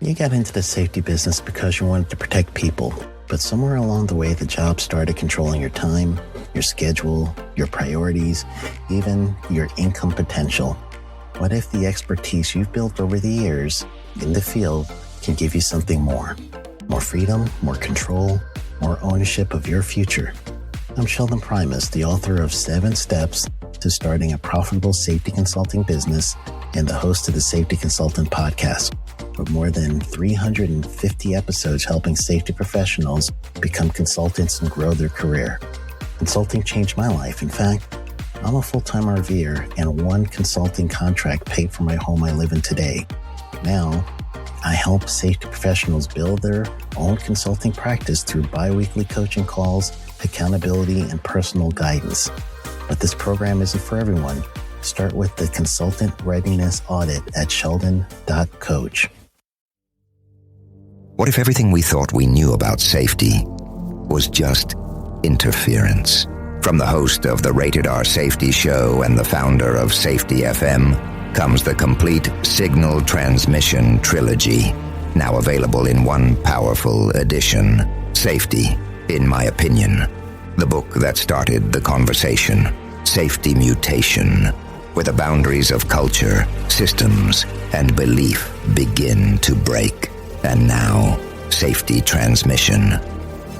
You got into the safety business because you wanted to protect people, but somewhere along the way, the job started controlling your time, your schedule, your priorities, even your income potential. What if the expertise you've built over the years in the field can give you something more? More freedom, more control, more ownership of your future. I'm Sheldon Primus, the author of 7 Steps to Starting a Profitable Safety Consulting Business and the host of the Safety Consultant Podcast, with more than 350 episodes helping safety professionals become consultants and grow their career. Consulting changed my life. In fact, I'm a full-time RVer, and one consulting contract paid for my home I live in today. Now, I help safety professionals build their own consulting practice through bi-weekly coaching calls, accountability, and personal guidance. But this program isn't for everyone. Start with the Consultant Readiness Audit at sheldon.coach. What if everything we thought we knew about safety was just interference? From the host of the Rated R Safety Show and the founder of Safety FM comes the complete Signal Transmission Trilogy, now available in one powerful edition. Safety, in my opinion, the book that started the conversation. Safety Mutation, where the boundaries of culture, systems, and belief begin to break. And now, Safety Transmission,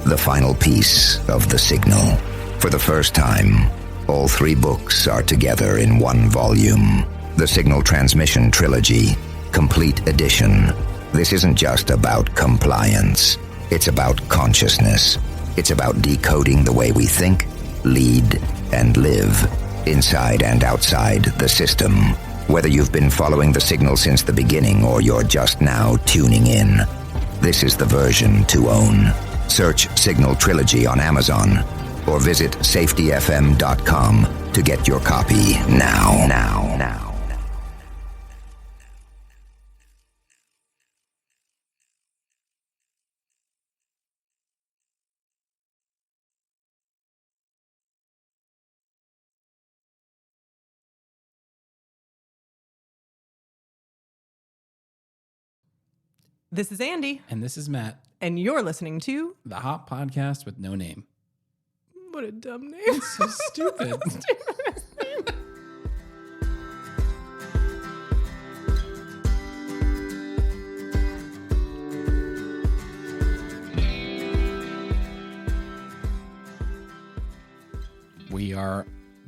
the final piece of the signal. For the first time, all 3 books are together in one volume. The Signal Transmission Trilogy, Complete Edition. This isn't just about compliance. It's about consciousness. It's about decoding the way we think, lead, and live, inside and outside the system. Whether you've been following the signal since the beginning or you're just now tuning in, this is the version to own. Search Signal Trilogy on Amazon or visit safetyfm.com to get your copy now. This is Andy. And this is Matt. And you're listening to The Hop Podcast with no name. What a dumb name. It's so stupid. We are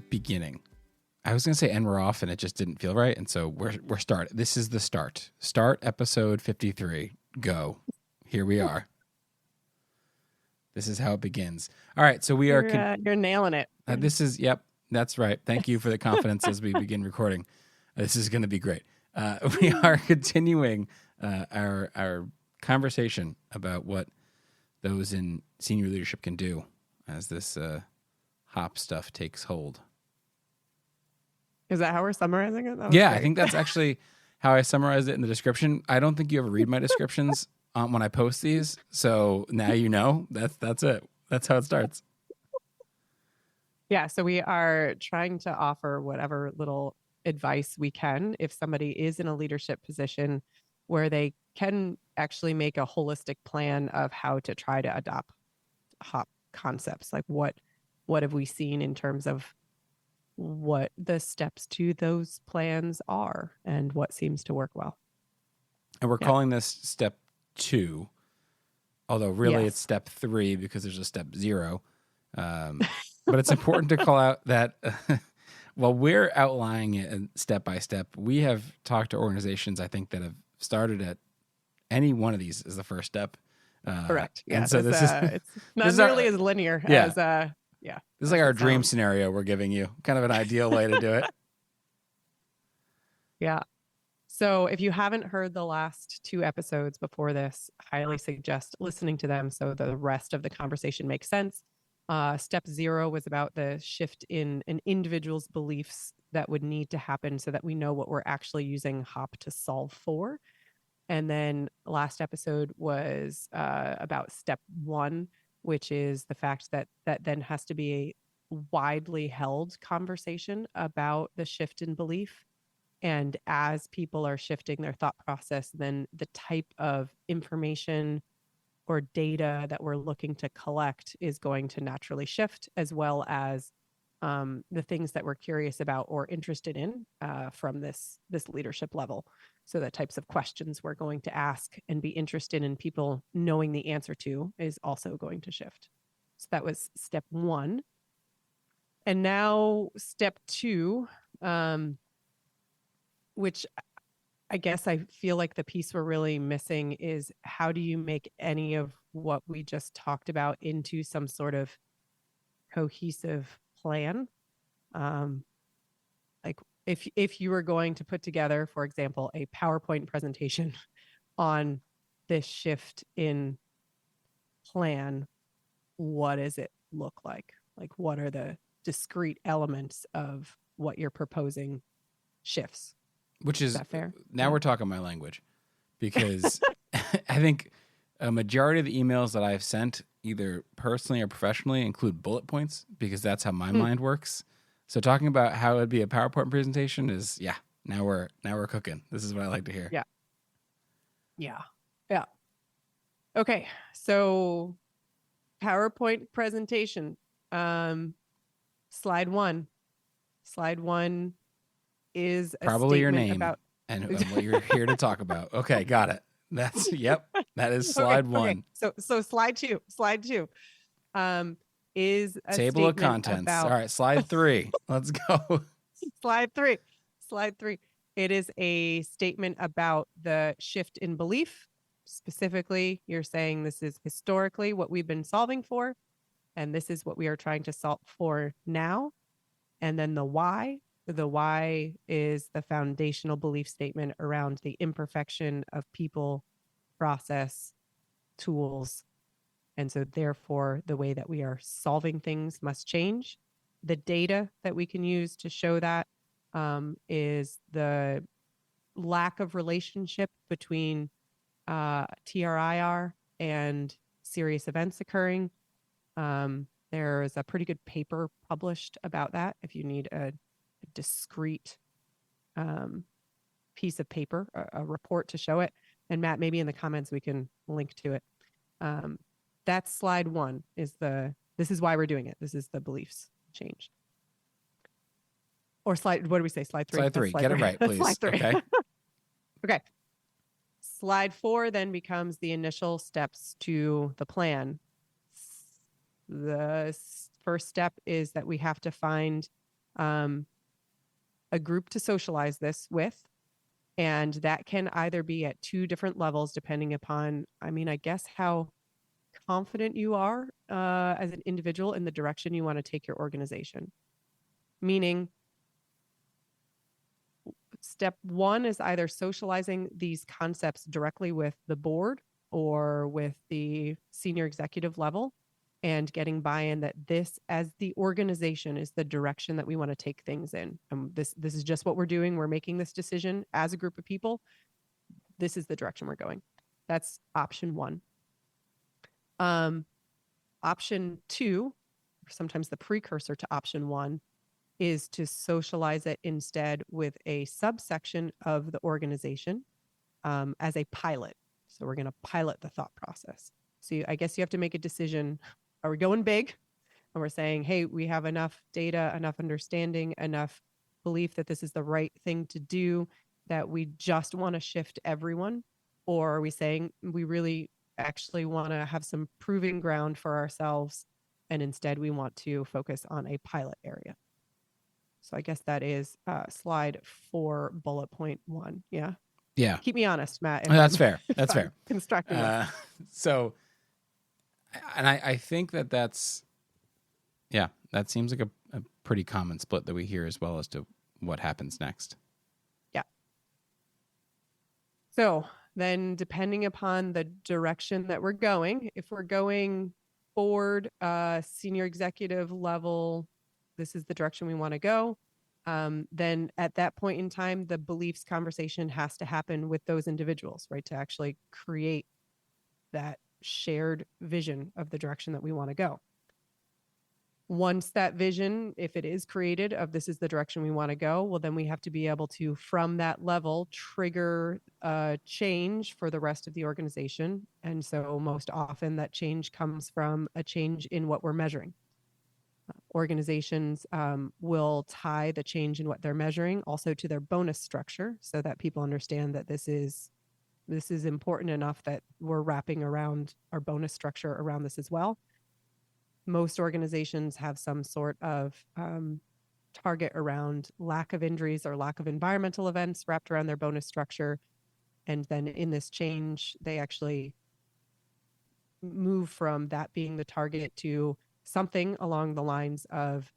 beginning. I was going to say and we're off, and it just didn't feel right. And so we're starting. This is the start. Start episode 53. Go. Here we are. This is how it begins. All right. So we are. You're nailing it. Yep. That's right. Thank you for the confidence as we begin recording. This is going to be great. We are continuing our conversation about what those in senior leadership can do as this HOP stuff takes hold. Is that how we're summarizing it? Yeah, great. I think that's actually how I summarized it in the description. I don't think you ever read my descriptions when I post these, so now you know. That's it. That's how it starts. Yeah, so we are trying to offer whatever little advice we can if somebody is in a leadership position where they can actually make a holistic plan of how to try to adopt HOP concepts. Like what have we seen in terms of what the steps to those plans are and what seems to work well. And we're calling this step 2, although really it's step 3 because there's a step 0. But it's important to call out that while we're outlining it step by step, we have talked to organizations, I think, that have started at any one of these as the first step. Correct. Yeah. And so this is it's not nearly as linear as this is like our dream scenario we're giving you, kind of an ideal way to do it. Yeah. So if you haven't heard the last 2 episodes before this, highly suggest listening to them so the rest of the conversation makes sense. Step 0 was about the shift in an individual's beliefs that would need to happen so that we know what we're actually using HOP to solve for. And then last episode was about step 1, which is the fact that then has to be a widely held conversation about the shift in belief. And as people are shifting their thought process, then the type of information or data that we're looking to collect is going to naturally shift, as well as the things that we're curious about or interested in from this leadership level. So the types of questions we're going to ask and be interested in people knowing the answer to is also going to shift. So that was step 1. And now step 2, which I guess I feel like the piece we're really missing is, how do you make any of what we just talked about into some sort of cohesive plan? Like if you were going to put together, for example, a PowerPoint presentation on this shift in plan, what does it look like? Like, what are the discrete elements of what you're proposing shifts? Which is that fair? Now we're talking my language, because I think a majority of the emails that I've sent, either personally or professionally, include bullet points, because that's how my mind works. So talking about how it'd be a PowerPoint presentation is, now we're cooking. This is what I like to hear. Yeah. Okay, so PowerPoint presentation. Slide 1. Slide 1 is a probably your name about and what you're here to talk about. Okay, got it. That's that is slide 1. Okay. So slide 2 is a table of contents about... All right, slide 3. Let's go. Slide 3. It is a statement about the shift in belief. Specifically, you're saying this is historically what we've been solving for, and this is what we are trying to solve for now. And then the why. The why is the foundational belief statement around the imperfection of people, process, tools. And so therefore, the way that we are solving things must change. The data that we can use to show that is the lack of relationship between TRIR and serious events occurring. There's a pretty good paper published about that if you need a discrete piece of paper, a report to show it. And Matt, maybe in the comments we can link to it. That's slide 1 this is why we're doing it. This is the beliefs change. Or slide, what do we say? Slide 3. Slide 3. Get it right, please. Slide 3. Okay. Okay. Slide 4 then becomes the initial steps to the plan. The first step is that we have to find a group to socialize this with. And that can either be at 2 different levels, depending upon, I guess, how confident you are as an individual in the direction you want to take your organization. Meaning, step 1 is either socializing these concepts directly with the board or with the senior executive level, and getting buy-in that this, as the organization, is the direction that we want to take things in. This is just what we're doing. We're making this decision as a group of people. This is the direction we're going. That's option 1. Option 2, or sometimes the precursor to option 1, is to socialize it instead with a subsection of the organization as a pilot. So we're going to pilot the thought process. So I guess you have to make a decision. Are we going big? And we're saying, hey, we have enough data, enough understanding, enough belief that this is the right thing to do, that we just want to shift everyone? Or are we saying we really actually want to have some proving ground for ourselves, and instead we want to focus on a pilot area? So I guess that is slide 4, bullet point 1. Yeah. Yeah. Keep me honest, Matt. That's fair. That's fair. Constructing. So, and I think that's, that seems like a pretty common split that we hear, as well as to what happens next. Yeah. So then, depending upon the direction that we're going, if we're going forward, senior executive level, this is the direction we want to go. Then at that point in time, the beliefs conversation has to happen with those individuals, right? To actually create that shared vision of the direction that we want to go. Once that vision, if it is created, of this is the direction we want to go, well, then we have to be able to, from that level, trigger a change for the rest of the organization. And so most often that change comes from a change in what we're measuring. Organizations will tie the change in what they're measuring also to their bonus structure, so that people understand that this is important enough that we're wrapping around our bonus structure around this as well. Most organizations have some sort of target around lack of injuries or lack of environmental events wrapped around their bonus structure. And then in this change, they actually move from that being the target to something along the lines of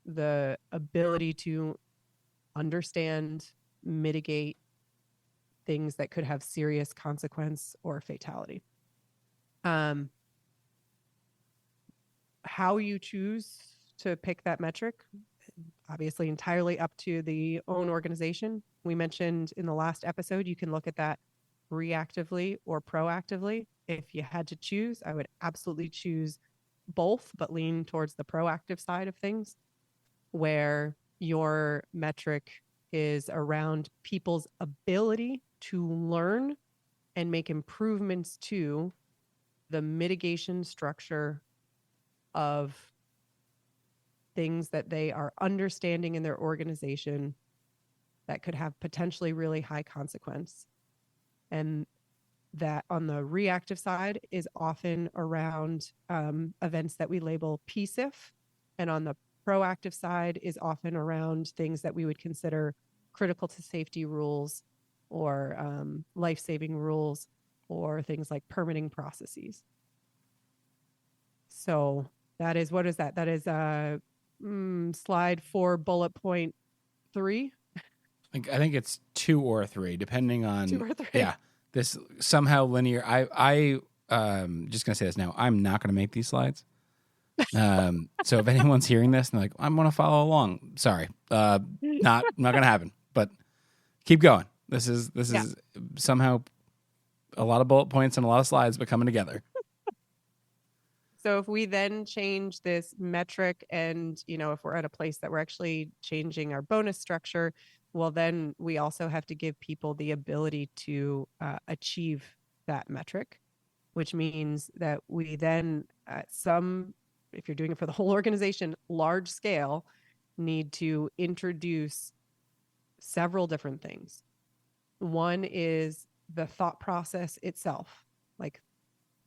the ability to understand, mitigate things that could have serious consequence or fatality. How you choose to pick that metric, obviously entirely up to the own organization. We mentioned in the last episode, you can look at that reactively or proactively. If you had to choose, I would absolutely choose both, but lean towards the proactive side of things, where your metric is around people's ability to learn and make improvements to the mitigation structure of things that they are understanding in their organization that could have potentially really high consequence. And that on the reactive side is often around events that we label PSIF. And on the proactive side is often around things that we would consider critical to safety rules or life-saving rules or things like permitting processes. So that is, what is that? That is slide 4, bullet point 3. I think it's 2 or 3, depending on 2 or 3. Yeah, this somehow linear. I just gonna say this now. I'm not gonna make these slides. So if anyone's hearing this and like, I'm gonna follow along, sorry, not gonna happen. But keep going. This is somehow a lot of bullet points and a lot of slides, but coming together. So if we then change this metric and, if we're at a place that we're actually changing our bonus structure, well, then we also have to give people the ability to achieve that metric, which means that we then if you're doing it for the whole organization, large scale, need to introduce several different things. One is the thought process itself, like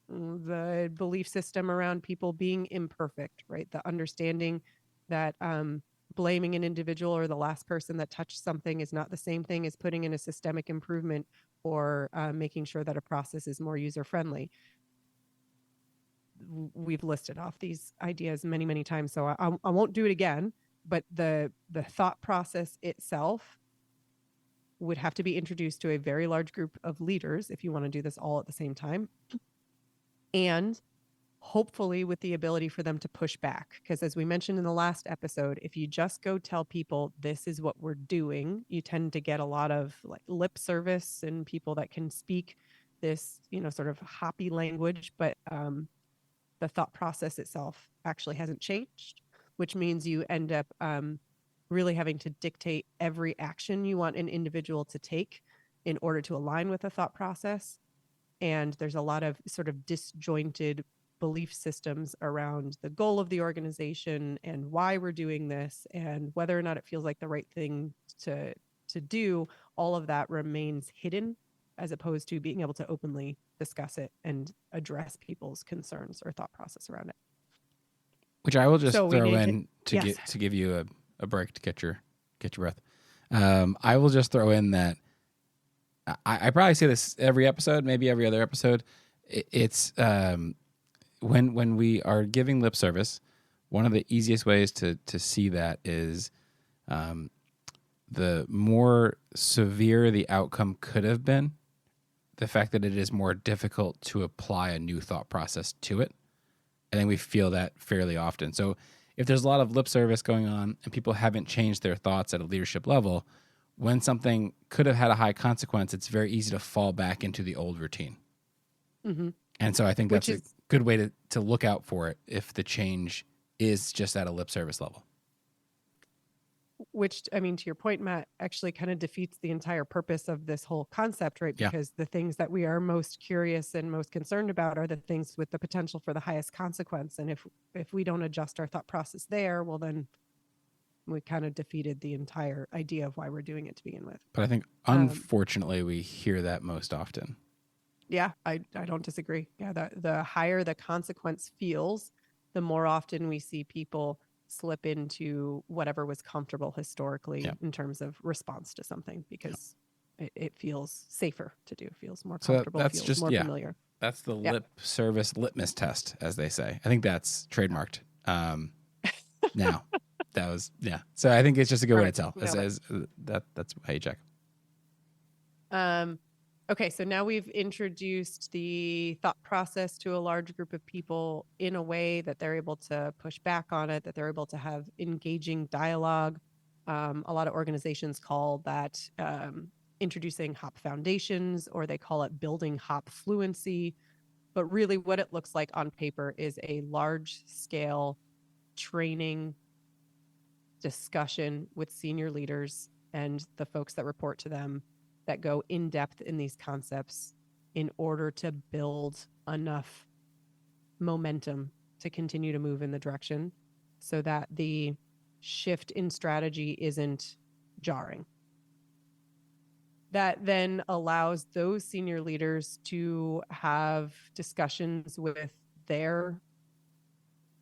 the belief system around people being imperfect, right? The understanding that blaming an individual or the last person that touched something is not the same thing as putting in a systemic improvement or making sure that a process is more user-friendly. We've listed off these ideas many, many times, so I won't do it again, but the thought process itself would have to be introduced to a very large group of leaders if you want to do this all at the same time. And hopefully with the ability for them to push back. Because as we mentioned in the last episode, if you just go tell people this is what we're doing, you tend to get a lot of like lip service and people that can speak this, sort of hoppy language, but the thought process itself actually hasn't changed, which means you end up really having to dictate every action you want an individual to take in order to align with the thought process. And there's a lot of sort of disjointed belief systems around the goal of the organization and why we're doing this and whether or not it feels like the right thing to do. All of that remains hidden as opposed to being able to openly discuss it and address people's concerns or thought process around it. Which I will just throw in to give you a break to get your breath. I will just throw in that I probably say this every episode, maybe every other episode. It's when we are giving lip service, one of the easiest ways to see that is the more severe the outcome could have been, the fact that it is more difficult to apply a new thought process to it. I think we feel that fairly often. So if there's a lot of lip service going on and people haven't changed their thoughts at a leadership level, when something could have had a high consequence, it's very easy to fall back into the old routine. Mm-hmm. And so I think that's a good way to look out for it if the change is just at a lip service level. Which, I mean, to your point, Matt, actually kind of defeats the entire purpose of this whole concept, right? Yeah. Because the things that we are most curious and most concerned about are the things with the potential for the highest consequence. And if we don't adjust our thought process there, well, then we kind of defeated the entire idea of why we're doing it to begin with. But I think, unfortunately, we hear that most often. Yeah, I don't disagree. Yeah, the higher the consequence feels, the more often we see people slip into whatever was comfortable historically in terms of response to something, because it feels safer to do, feels more comfortable, that's feels just more familiar. That's the lip service litmus test, as they say. I think that's trademarked. Now, that was So I think it's just a good way to tell. That's how you check. Okay, so now we've introduced the thought process to a large group of people in a way that they're able to push back on it, that they're able to have engaging dialogue. A lot of organizations call that introducing HOP foundations, or they call it building HOP fluency. But really what it looks like on paper is a large-scale training discussion with senior leaders and the folks that report to them that go in depth in these concepts in order to build enough momentum to continue to move in the direction so that the shift in strategy isn't jarring. That then allows those senior leaders to have discussions with their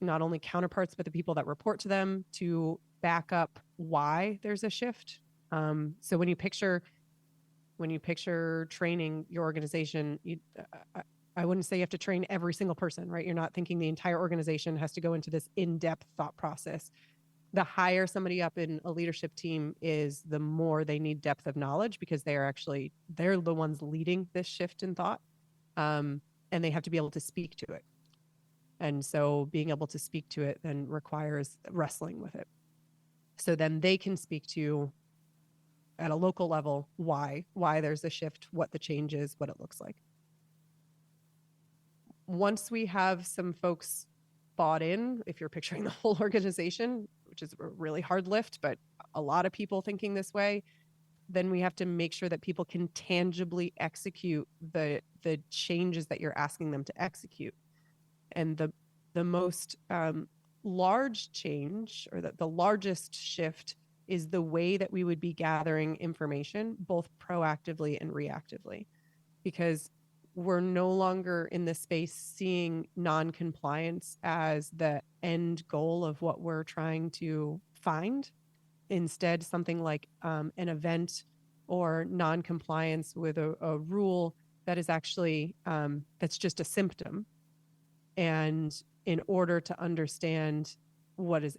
not only counterparts, but the people that report to them to back up why there's a shift. So when you picture training your organization, I wouldn't say you have to train every single person, right? You're not thinking the entire organization has to go into this in-depth thought process. The higher somebody up in a leadership team is, the more they need depth of knowledge, because they're the ones leading this shift in thought. And they have to be able to speak to it. And so being able to speak to it then requires wrestling with it. So then they can speak to, at a local level, why there's a shift, what the change is, what it looks like. Once we have some folks bought in, if you're picturing the whole organization, which is a really hard lift, but a lot of people thinking this way, then we have to make sure that people can tangibly execute the changes that you're asking them to execute. And the most large change, or the largest shift, is the way that we would be gathering information, both proactively and reactively, because we're no longer in this space seeing non-compliance as the end goal of what we're trying to find. Instead, something like an event or non-compliance with a rule that is actually, that's just a symptom. And in order to understand what is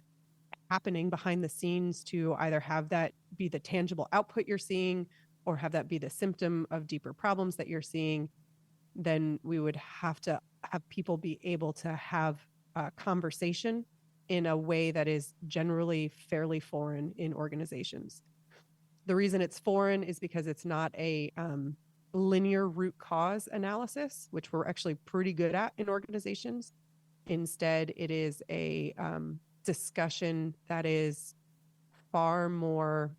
happening behind the scenes, to either have that be the tangible output you're seeing or have that be the symptom of deeper problems that you're seeing, then we would have to have people be able to have a conversation in a way that is generally fairly foreign in organizations. The reason it's foreign is because it's not a linear root cause analysis, which we're actually pretty good at in organizations. Instead, it is a discussion that is far more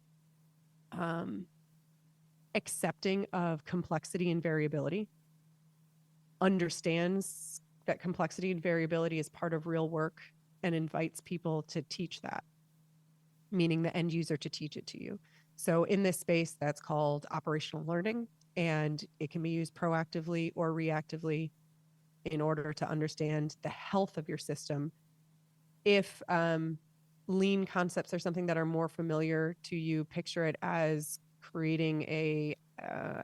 accepting of complexity and variability, understands that complexity and variability is part of real work, and invites people to teach that, meaning the end user to teach it to you. So in this space, that's called operational learning, and it can be used proactively or reactively in order to understand the health of your system. If lean concepts are something that are more familiar to you, picture it as creating a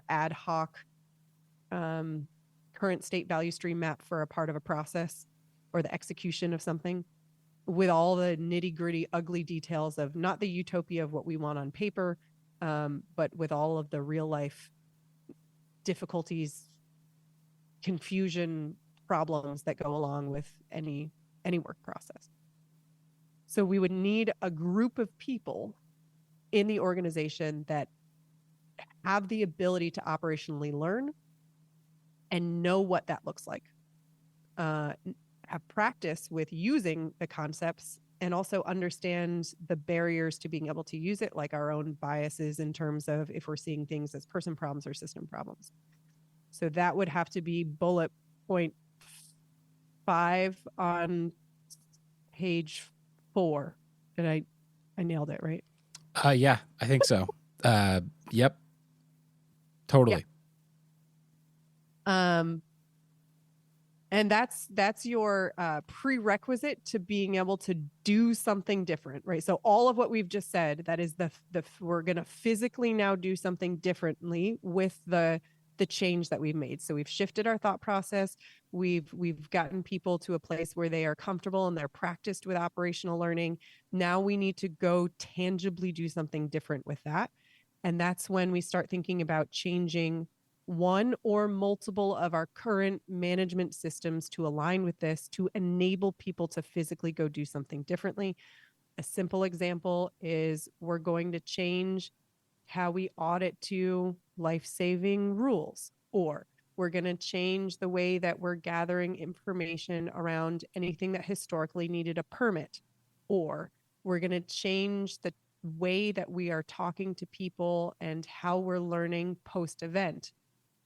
ad hoc current state value stream map for a part of a process or the execution of something, with all the nitty-gritty ugly details of not the utopia of what we want on paper, but with all of the real life difficulties, confusion, problems that go along with any work process. So we would need a group of people in the organization that have the ability to operationally learn and know what that looks like. have practice with using the concepts and also understand the barriers to being able to use it, like our own biases in terms of if we're seeing things as person problems or system problems. So that would have to be bullet point 5 on page 4. Did I nailed it, right? Yeah, I think so. Yep. Totally. Yeah. And that's your prerequisite to being able to do something different, right? So all of what we've just said, that is the we're going to physically now do something differently with the change that we've made. So we've shifted our thought process. We've gotten people to a place where they are comfortable and they're practiced with operational learning. Now we need to go tangibly do something different with that. And that's when we start thinking about changing one or multiple of our current management systems to align with this, to enable people to physically go do something differently. A simple example is we're going to change how we audit to life-saving rules, or we're going to change the way that we're gathering information around anything that historically needed a permit, or we're going to change the way that we are talking to people and how we're learning post-event,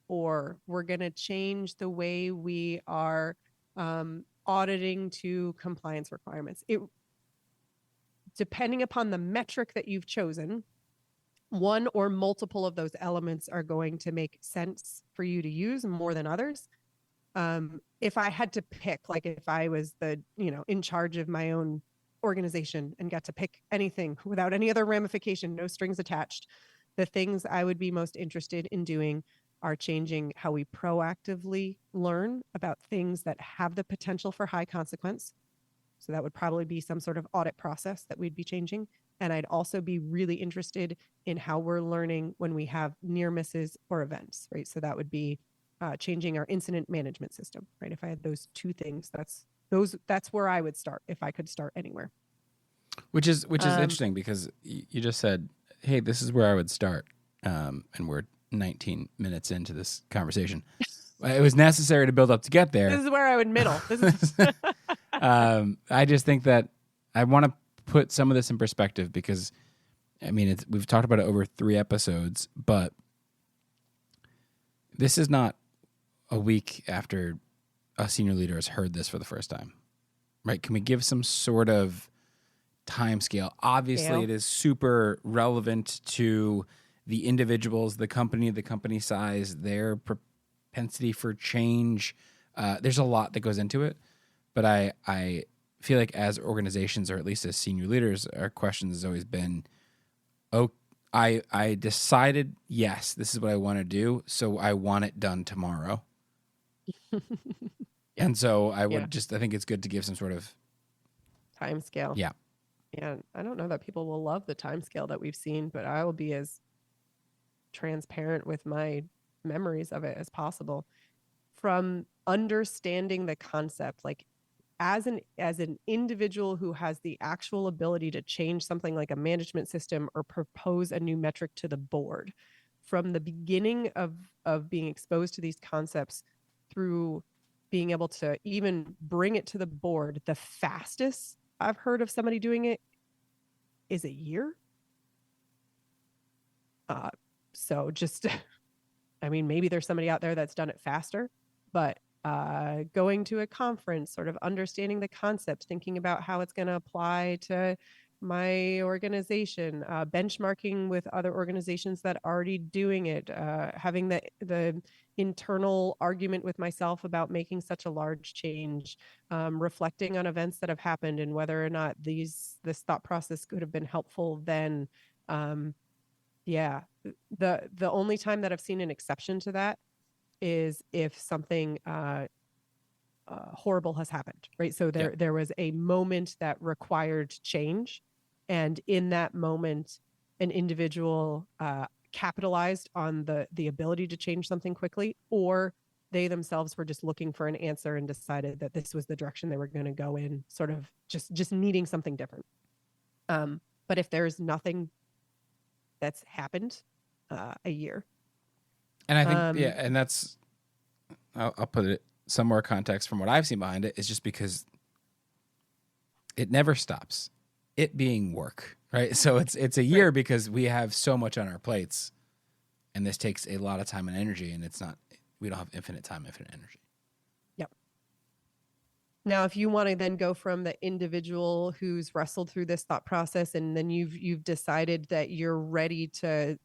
or we're going to change the way we are auditing to compliance requirements. Depending upon the metric that you've chosen, one or multiple of those elements are going to make sense for you to use more than others. If I had to pick, like if I was in charge of my own organization and got to pick anything without any other ramification, no strings attached, the things I would be most interested in doing are changing how we proactively learn about things that have the potential for high consequence. So that would probably be some sort of audit process that we'd be changing. And I'd also be really interested in how we're learning when we have near misses or events, right? So that would be changing our incident management system, right? If I had those two things, that's where I would start if I could start anywhere. Which is interesting because you just said, hey, this is where I would start. And we're 19 minutes into this conversation. It was necessary to build up to get there. This is where I would middle. I just think that I want to put some of this in perspective because, I mean, we've talked about it over 3 episodes, but this is not a week after a senior leader has heard this for the first time, right? Can we give some sort of time scale? Obviously, It is super relevant to the individuals, the company size, their propensity for change. There's a lot that goes into it, but I feel like as organizations, or at least as senior leaders, our question has always been, I decided, yes, this is what I want to do, so I want it done tomorrow. And so I would I think it's good to give some sort of time scale. Yeah. And I don't know that people will love the time scale that we've seen, but I will be as transparent with my memories of it as possible. From understanding the concept, like as an individual who has the actual ability to change something like a management system or propose a new metric to the board, from the beginning of being exposed to these concepts through being able to even bring it to the board, the fastest I've heard of somebody doing it is a year. So just, I mean, maybe there's somebody out there that's done it faster, but going to a conference, sort of understanding the concept, thinking about how it's going to apply to my organization, benchmarking with other organizations that are already doing it, having the internal argument with myself about making such a large change, reflecting on events that have happened and whether or not this thought process could have been helpful then. The only time that I've seen an exception to that is if something horrible has happened, right? So there was a moment that required change, and in that moment, an individual capitalized on the ability to change something quickly, or they themselves were just looking for an answer and decided that this was the direction they were going to go in, sort of just needing something different. But if there's nothing that's happened, a year. And I think, and that's, I'll put it some more context from what I've seen behind it is just because it never stops. It being work, right? So it's a year because we have so much on our plates, and this takes a lot of time and energy, and we don't have infinite time, infinite energy. Yep. Now, if you want to then go from the individual who's wrestled through this thought process, and then you've decided that you're ready to,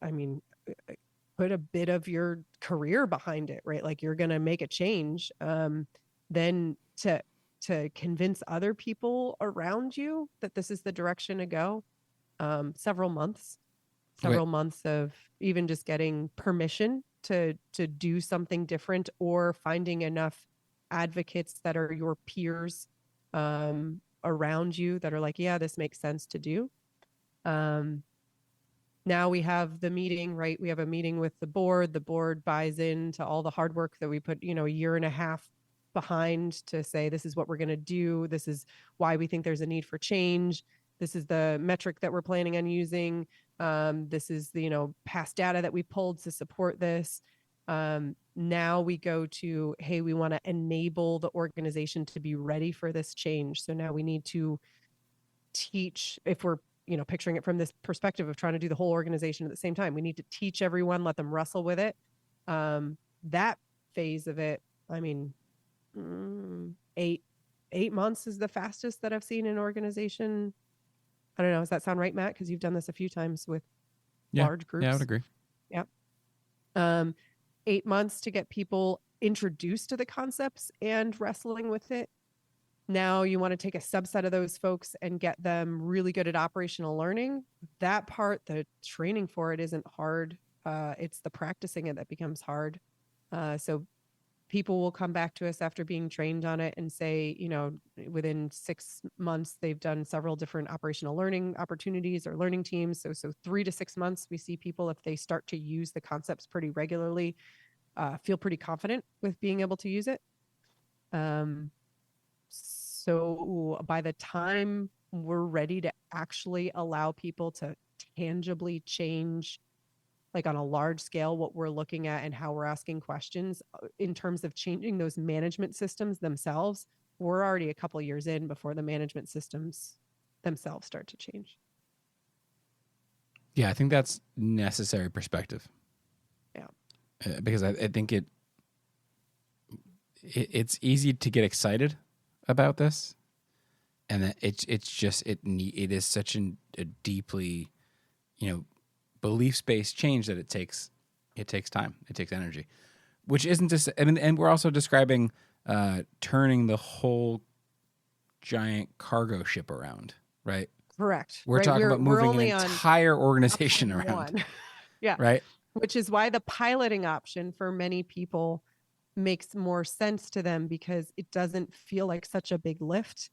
put a bit of your career behind it, right? Like you're going to make a change, then to convince other people around you that this is the direction to go, several months of even just getting permission to do something different, or finding enough advocates that are your peers around you that are like, yeah, this makes sense to do. Now we have the meeting, right? We have a meeting with the board. The board buys into all the hard work that we put, a year and a half behind to say, this is what we're going to do. This is why we think there's a need for change. This is the metric that we're planning on using. This is the, past data that we pulled to support this. Now we go to, hey, we want to enable the organization to be ready for this change. So now we need to teach, if we're picturing it from this perspective of trying to do the whole organization at the same time, we need to teach everyone, let them wrestle with it. That phase of it, 8 months is the fastest that I've seen an organization. I don't know. Does that sound right, Matt? Because you've done this a few times with large groups. Yeah, I would agree. Yep. 8 months to get people introduced to the concepts and wrestling with it. Now you want to take a subset of those folks and get them really good at operational learning. That part, the training for it isn't hard. It's the practicing it that becomes hard. So people will come back to us after being trained on it and say, within 6 months, they've done several different operational learning opportunities or learning teams. So 3 to 6 months, we see people, if they start to use the concepts pretty regularly, feel pretty confident with being able to use it. So by the time we're ready to actually allow people to tangibly change, like on a large scale, what we're looking at and how we're asking questions in terms of changing those management systems themselves, we're already a couple of years in before the management systems themselves start to change. Yeah, I think that's necessary perspective. Yeah. Because I think it's easy to get excited about this, and that it is such a deeply, beliefs-based change that it takes time, it takes energy, which isn't just. And we're also describing turning the whole giant cargo ship around, right? Correct. We're talking about moving an entire organization around. Yeah. Right. Which is why the piloting option for many people makes more sense to them, because it doesn't feel like such a big lift.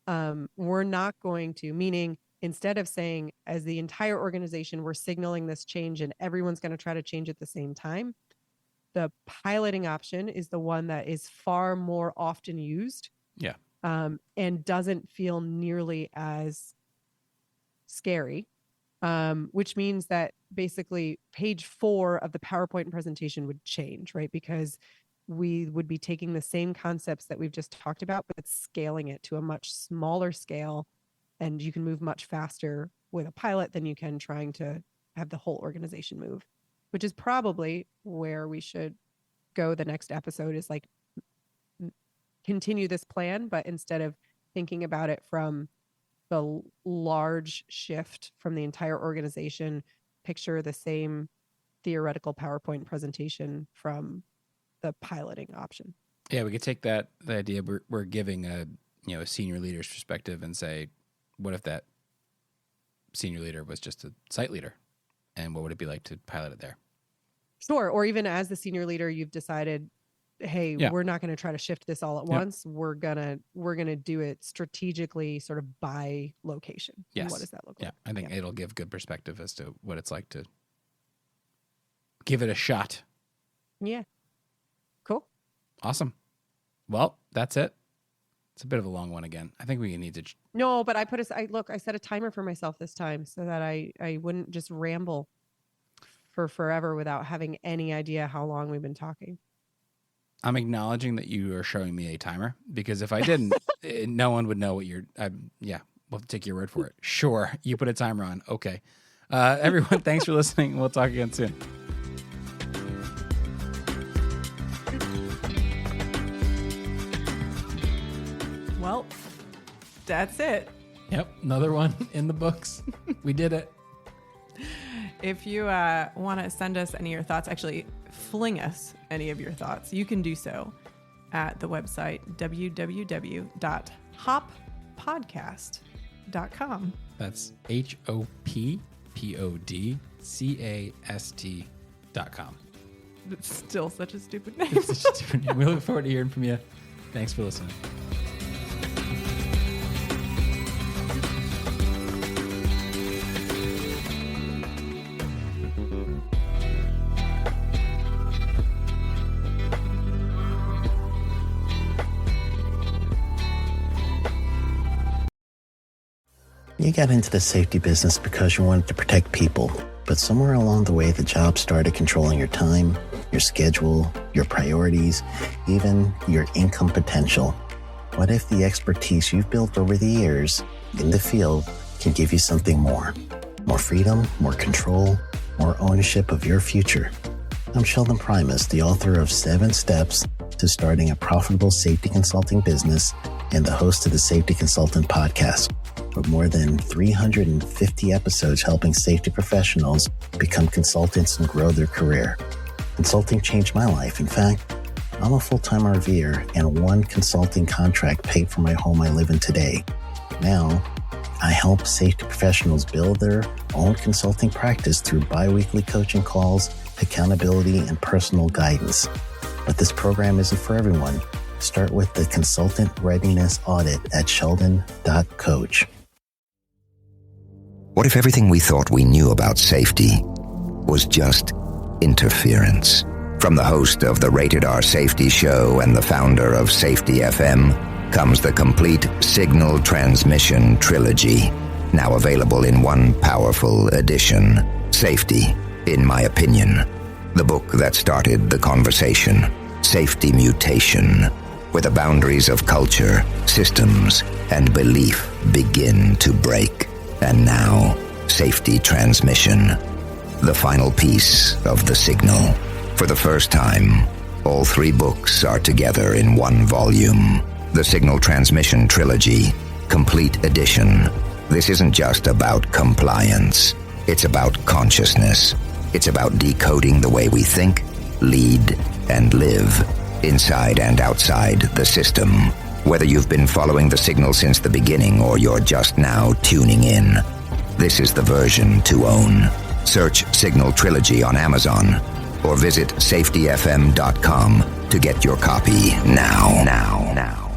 We're not going to, meaning instead of saying as the entire organization, we're signaling this change and everyone's going to try to change at the same time. The piloting option is the one that is far more often used. Yeah. And doesn't feel nearly as scary. Which means that basically page 4 of the PowerPoint presentation would change, right? Because we would be taking the same concepts that we've just talked about, but scaling it to a much smaller scale. And you can move much faster with a pilot than you can trying to have the whole organization move, which is probably where we should go. The next episode is like continue this plan, but instead of thinking about it from the large shift from the entire organization, picture the same theoretical PowerPoint presentation from the piloting option. Yeah, we could take the idea we're giving a senior leader's perspective and say, what if that senior leader was just a site leader, and what would it be like to pilot it there? Sure. Or even as the senior leader, you've decided, hey, we're not going to try to shift this all at once. We're gonna do it strategically, sort of by location. Yes. And what does that look like? I think it'll give good perspective as to what it's like to give it a shot. Yeah. Cool. Awesome. Well, that's it. It's a bit of a long one again. I think we need to. No, but I set a timer for myself this time so that I wouldn't just ramble for forever without having any idea how long we've been talking. I'm acknowledging that you are showing me a timer, because if I didn't, no one would know what we'll take your word for it. Sure, you put a timer on. Okay. Everyone, thanks for listening. We'll talk again soon. Well, that's it. Yep, another one in the books. We did it. If you want to send us any of your thoughts, actually fling us any of your thoughts, you can do so at the website www.hoppodcast.com. That's HOPPODCAST.com. It's still such a stupid name. It's such a stupid name. We look forward to hearing from you. Thanks for listening. You got into the safety business because you wanted to protect people, but somewhere along the way, the job started controlling your time, your schedule, your priorities, even your income potential. What if the expertise you've built over the years in the field can give you something more? More freedom, more control, more ownership of your future. I'm Sheldon Primus, the author of 7 Steps to Starting a Profitable Safety Consulting Business and the host of the Safety Consultant Podcast, with more than 350 episodes helping safety professionals become consultants and grow their career. Consulting changed my life. In fact, I'm a full-time RVer, and one consulting contract paid for my home I live in today. Now, I help safety professionals build their own consulting practice through bi-weekly coaching calls, accountability, and personal guidance. But this program isn't for everyone. Start with the Consultant Readiness Audit at sheldon.coach. What if everything we thought we knew about safety was just interference? From the host of the Rated R Safety Show and the founder of Safety FM comes the complete Signal Transmission Trilogy, now available in one powerful edition. Safety, in my opinion, the book that started the conversation. Safety Mutation, where the boundaries of culture, systems, and belief begin to break. And now, Safety Transmission, the final piece of the signal. For the first time, all 3 books are together in one volume. The Signal Transmission Trilogy, Complete Edition. This isn't just about compliance. It's about consciousness. It's about decoding the way we think, lead, and live, inside and outside the system. Whether you've been following the signal since the beginning or you're just now tuning in, this is the version to own. Search Signal Trilogy on Amazon or visit safetyfm.com to get your copy now.